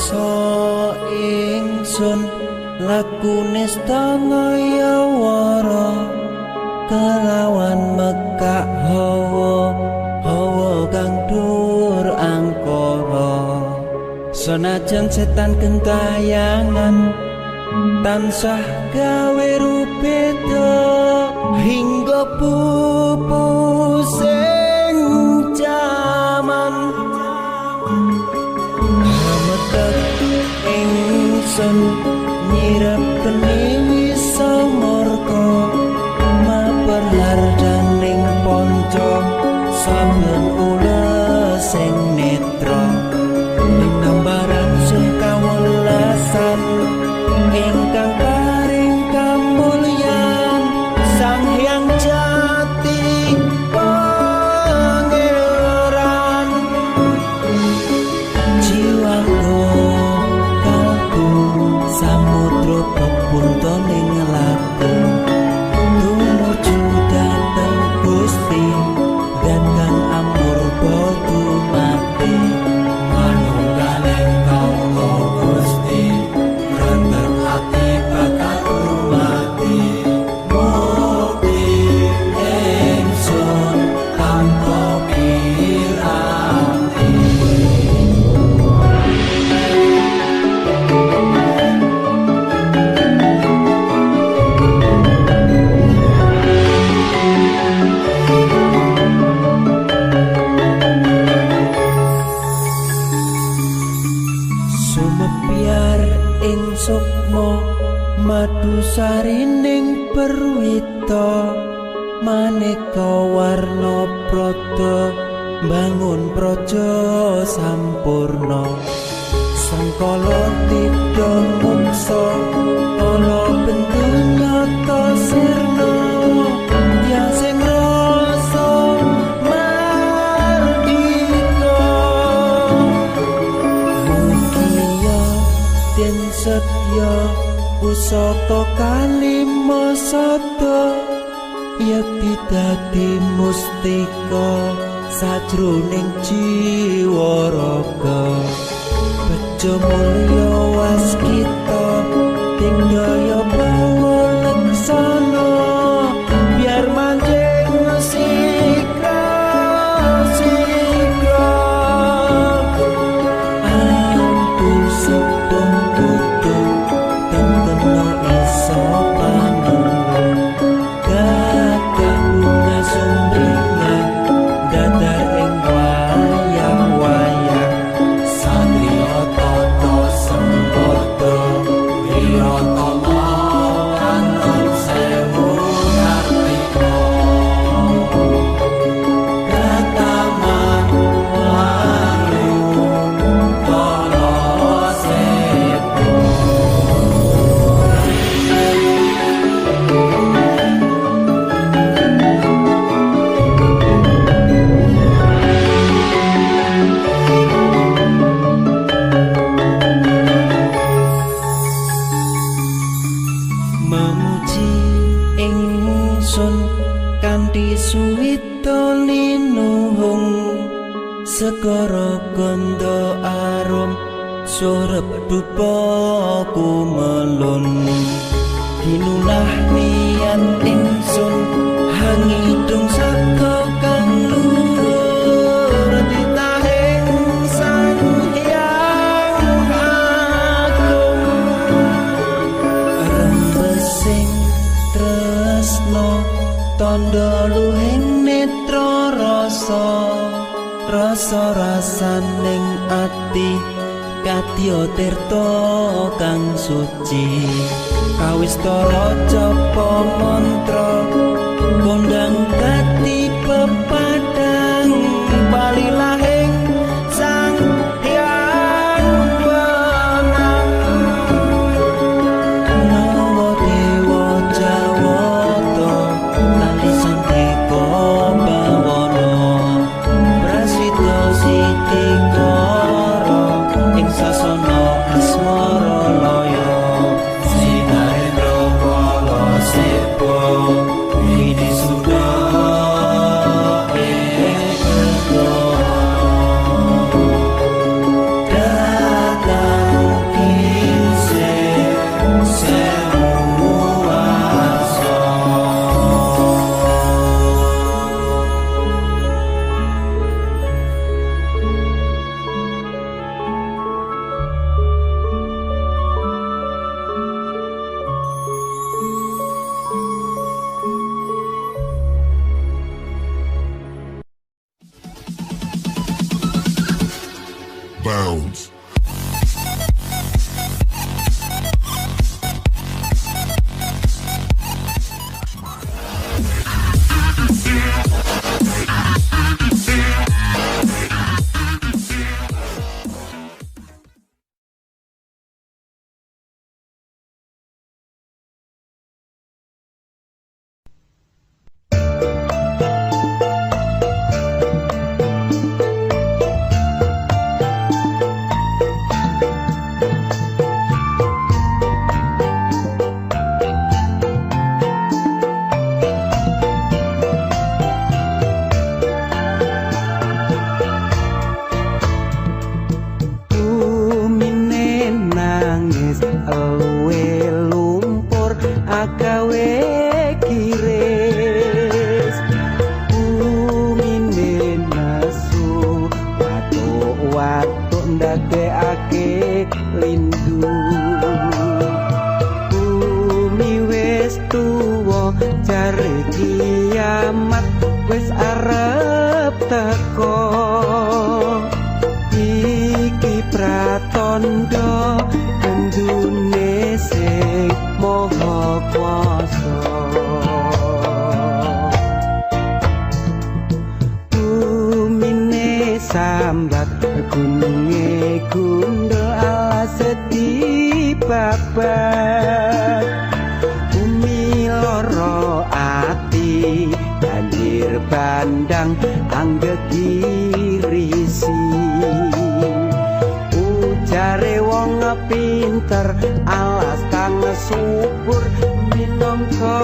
Ngrasa ingsun lakune stangaya wara kelawan mekak hawa kang dur angkara. Senajan setan gentayangan tansah gawe rupeda hingga pupusing jaman hametek ingsun nyirep kene wisa murka mabar hardaning ponco saben ules sing netra ing gambaran sing kawelasan ingkang paring kamulyan Sang Hyang Jati Pangeran. Jiwaku kalbu samudra pepuntaning laku tumuju dhateng Gusti dan kang amur bodu mati manunggaling kaula Gusti rentet ati bakal mati mukti ingsun tanpa piranti. Sumebyar ing sukma madu sarining perwita maneka warna prada bangun praja sampurna sangkala tidha muksa ana bentuk nyata sirna ya sing rasa mardika mugia den setya pusaka kalima sada yakti dadi mustika sajroning jiwa raga bejo mulya waskita dingdaya pangulaksana biar manjing sikra ampun sepung kudu tengkena iso panulung gagah bunga sumbringan dadar ing wayang-wayang satriya tata sembada wiratama kanton sewu kartika gataman lalu kala sepo. Memuji ingsun kanthi suwita linuhung segara ganda arum surep dupa kumelun dinunah niat ingsun hangidung saka kang luhur titahing Sang Hyang Agung rembesing tresno tandha luhing netra rasa-rasaning ati kadya tirta kang suci kawistara japa mantra kondang kati pepadang palilahing Sang Hyang Wenang nawa dewa jawata lali santika bawana prasita sitikara ing sasana asmara laya sinarendra kala sepo ini sudah ndadekake lindu bumi wis tuwa jare kiamat wis arep teko iki pratandha gendune sing maha kuwasa bumine sambat gununge gundul alas dibabat bumi loro ati banjir bandang anggegirisi ujare wong pinter alas kang subur minangka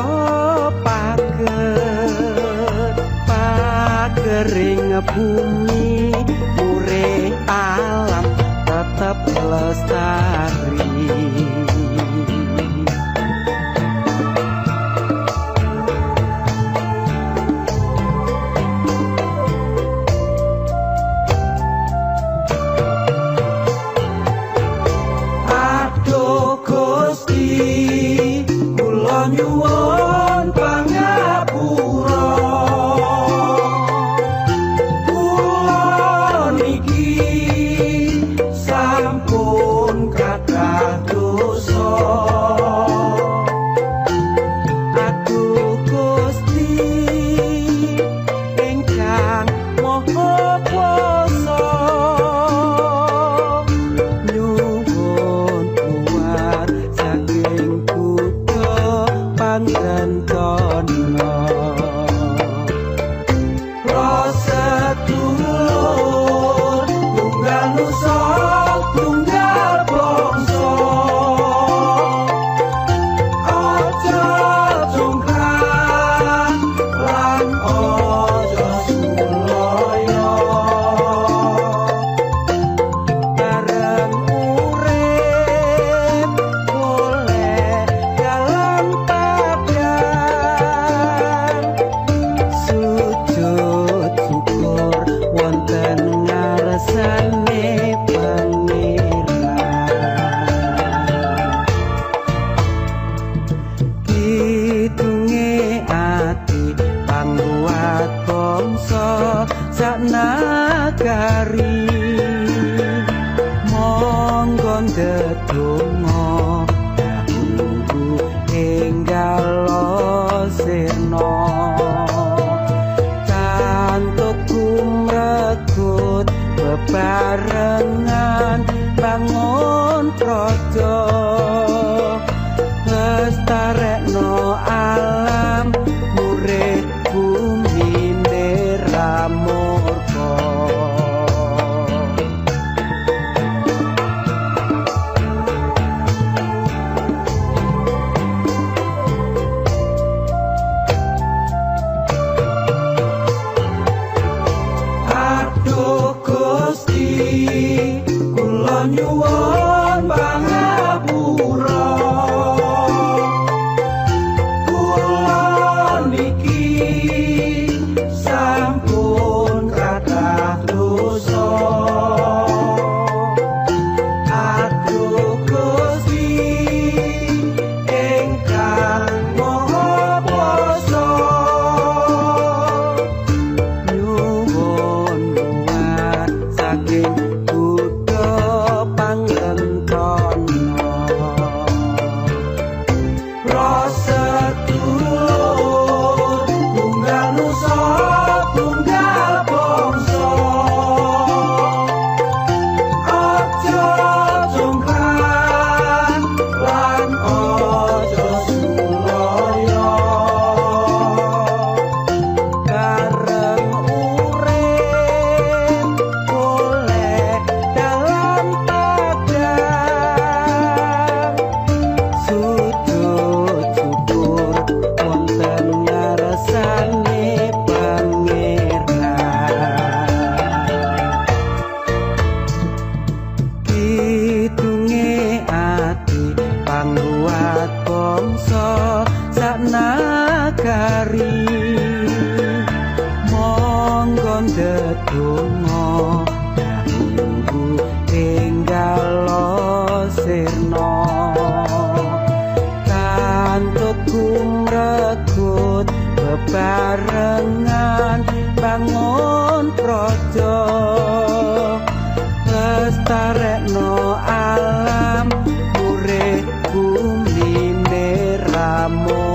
pagering bumi mure alam tetep lestari aduh Gusti kula nyuwun pangapura kula niki sampun kathah dosa aduh Gusti ingkang maha kuwasa nyuwun kuwat saking kutha panggantana prosedulur tunggal nusa tunggal bangsa aja jongkrak lan aja sulaya bareng urip boleh dalam padan sujud syukur wonten ngarsane pangeran kidunge ati pangguat bangsa saknagari monggo ndedonga dahulu enggal sirna cantuk kumrekut bebarengan bangun praja lestarekno alam murid bumi neramurka aduh Gusti kula nyuwun pangapura pidunge ati pangguat bangsa sak nagari monggo ndedonga dahulu tinggal sirna kantut kumrekut bebarengan bangun praja lestarekno alam urip bumi neramurka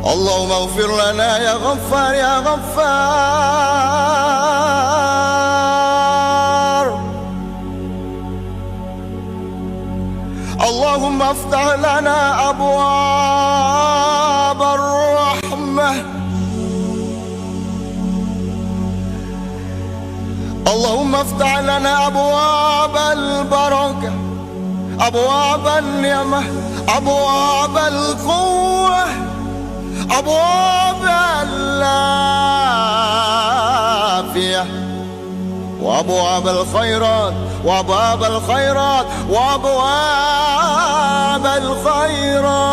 اللهم اغفر لنا يا غفار يا غفار. اللهم افتح لنا أبواب الرحمة. اللهم افتح لنا أبواب البركة، أبواب النعمة، أبواب القوة، أبواب العافية، وأبواب الخيرات، وأبواب الخيرات، وأبواب الخيرات.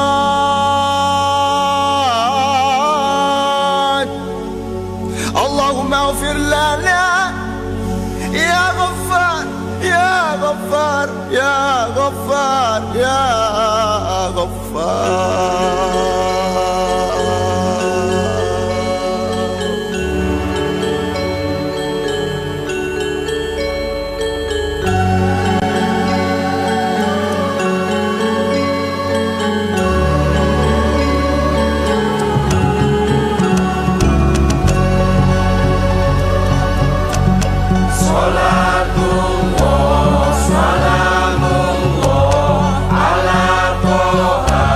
اللهم اغفر لنا يا غفار يا غفار يا غفار يا غفار. Salatullah, salamullah ala toha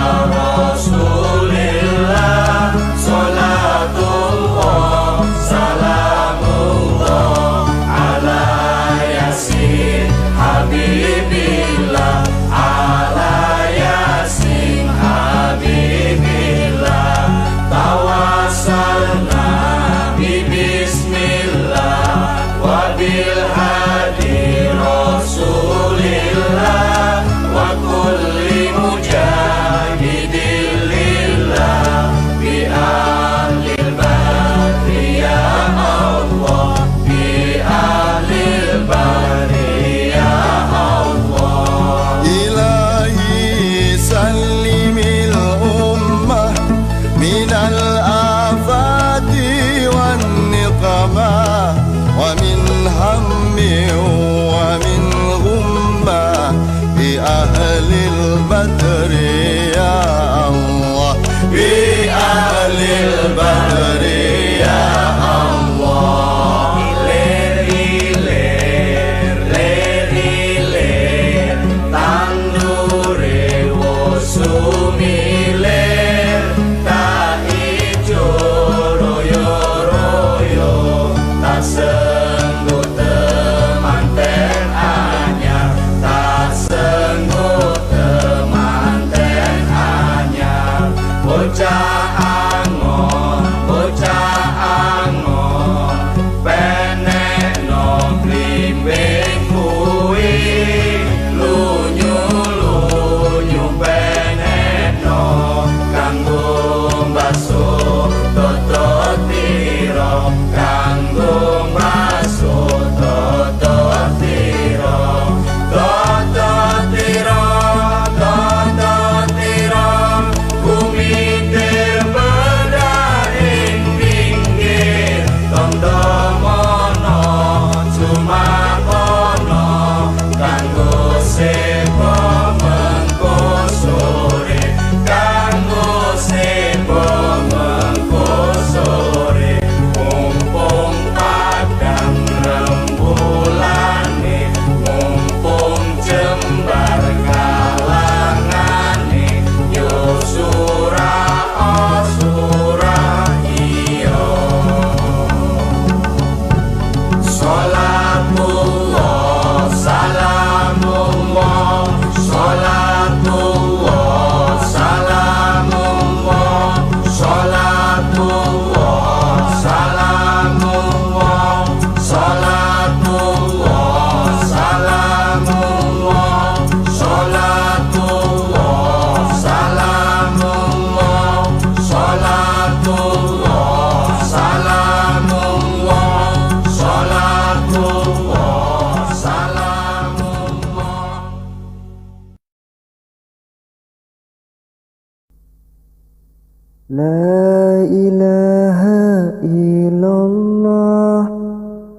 La ilaha illallah,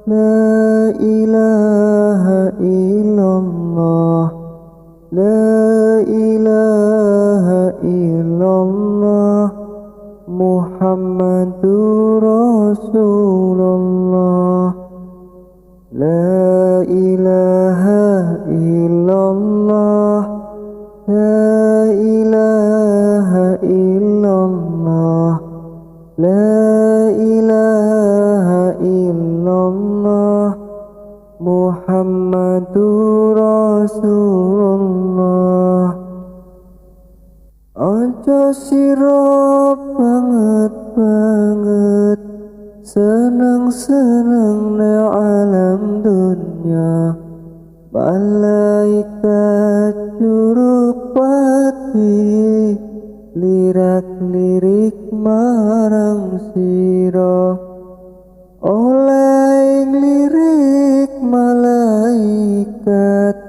la ilaha illallah, la ilaha illallah, Muhammadur Rasulullah. La ilaha illallah, la ilaha illallah, la ilaha illallah, Muhammadur Rasulullah. Ojo sira banget seneng-seneng ne alam dunya, malaikat jurupati lirak-lirik marang sira, oleh lirik malaikat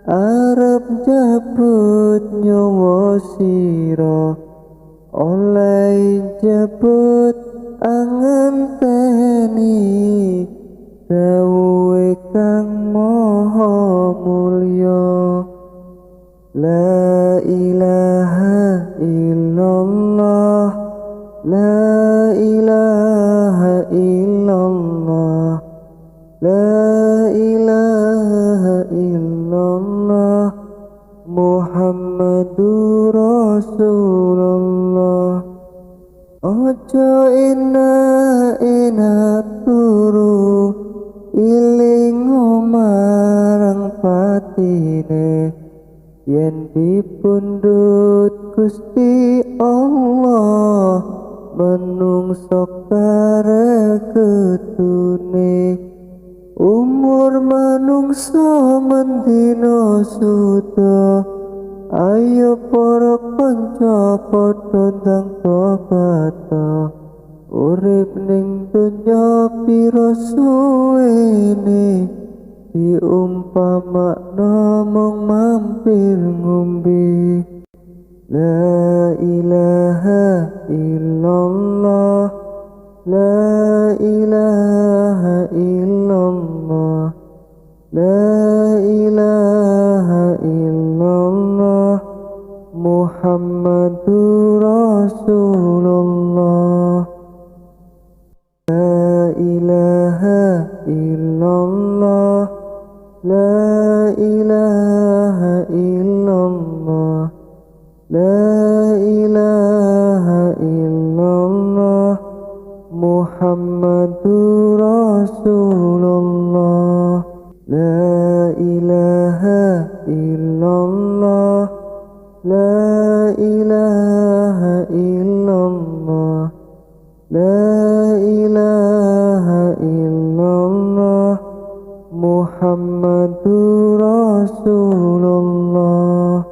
arep jabut nyawa sira, oleh jabut angen teni dawuhe kang maha mulya. La ilaha illallah, la ilaha illallah, la ilaha illallah, Muhammadur Rasulullah. Ojo enak turu iling marang patine, yen dipundhut Gusti Allah menungso kareketune. Umur manungsa mendina suda, ayo para kanca padha ndang tobat. Urip ning donya pira suwene, diumpamakna mung mampir ngombe. La ilaha illallah, la ilaha illallah, la ilaha illallah, Muhammadur Rasulullah. La ilaha illallah, la ilaha illallah, la ilaha illallah, Muhammadur Rasulullah. La ilaha illallah, la ilaha illallah, la ilaha illallah, Muhammadur Rasulullah.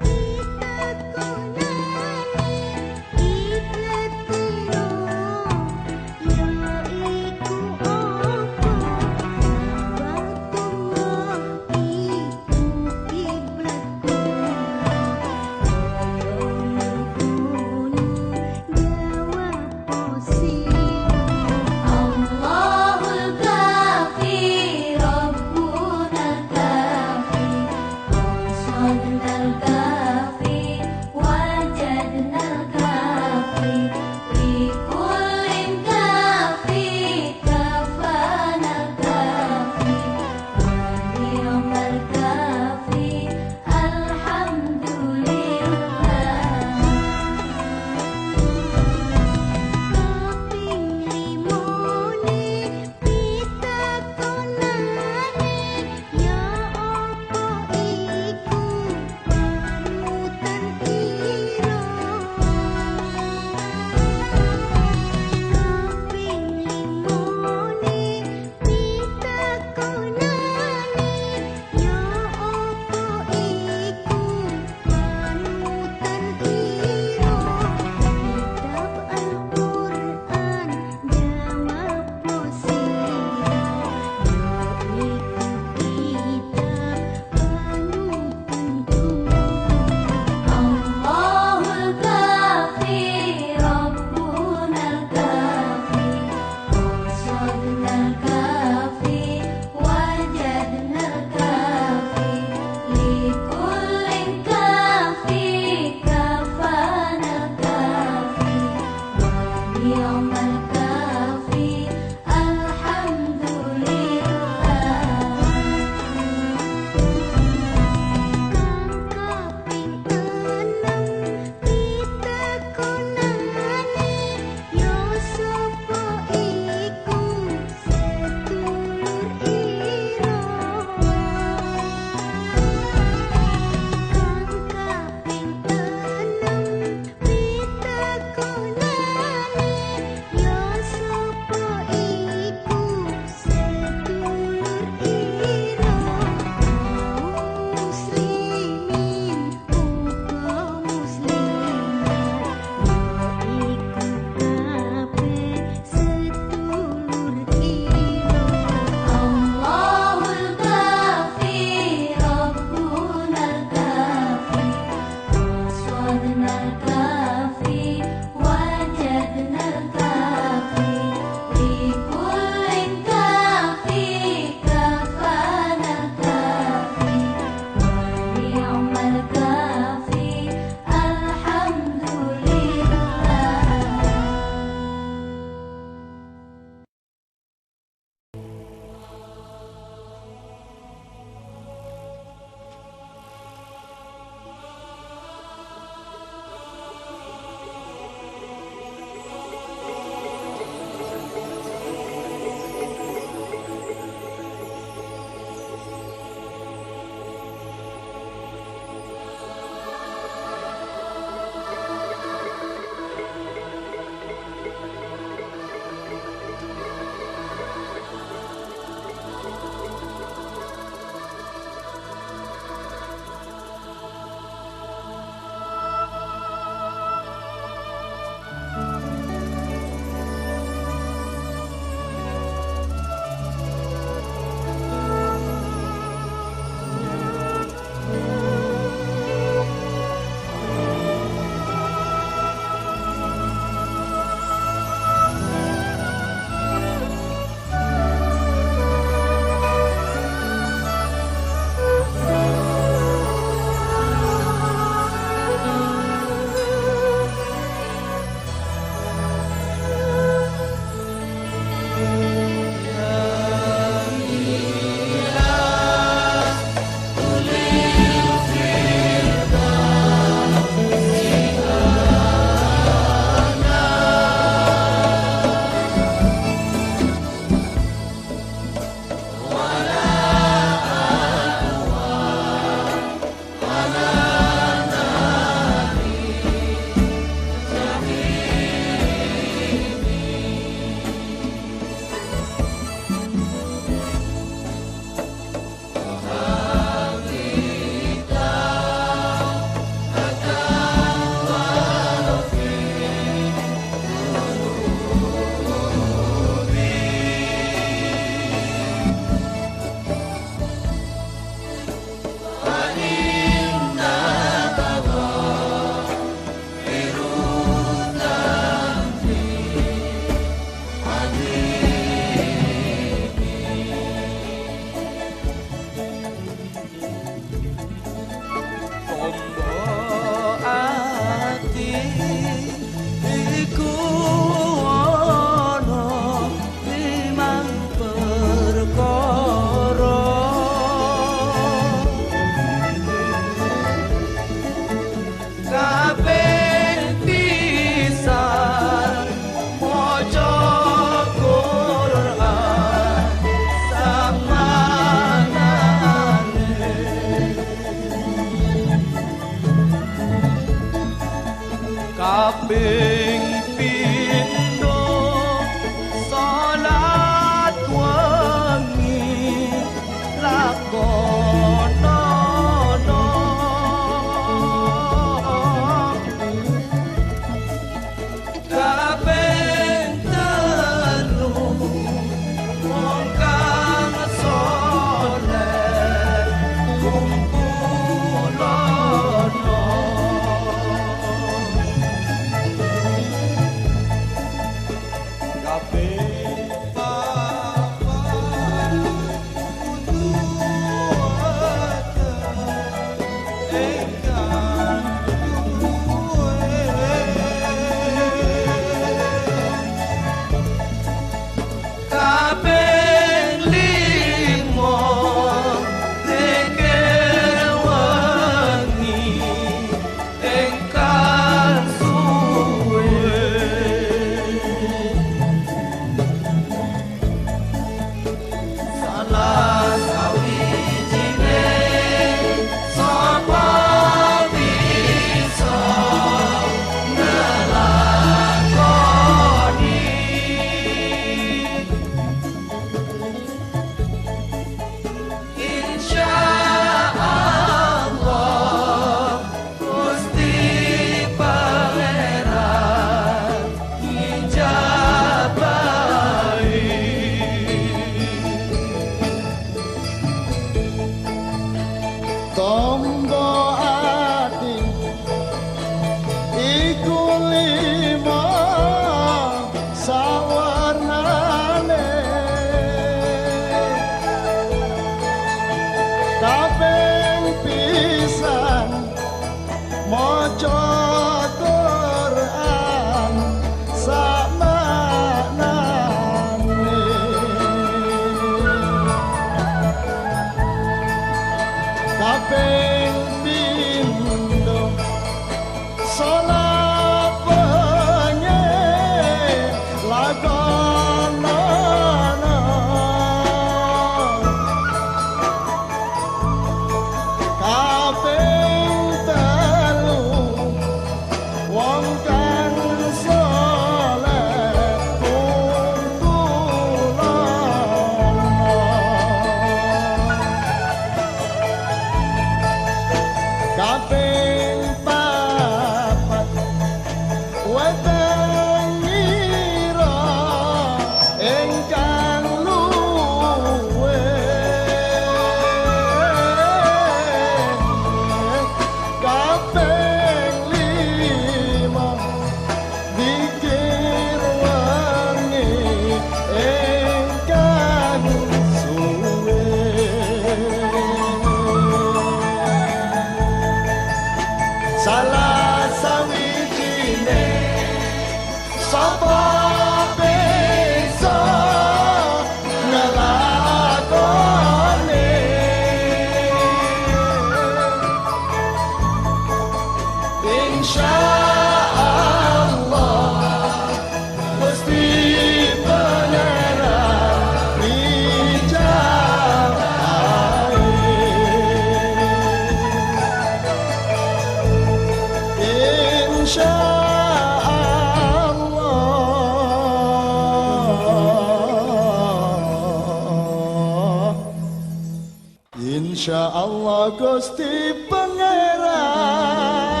Insya Allah Gusti Pangeran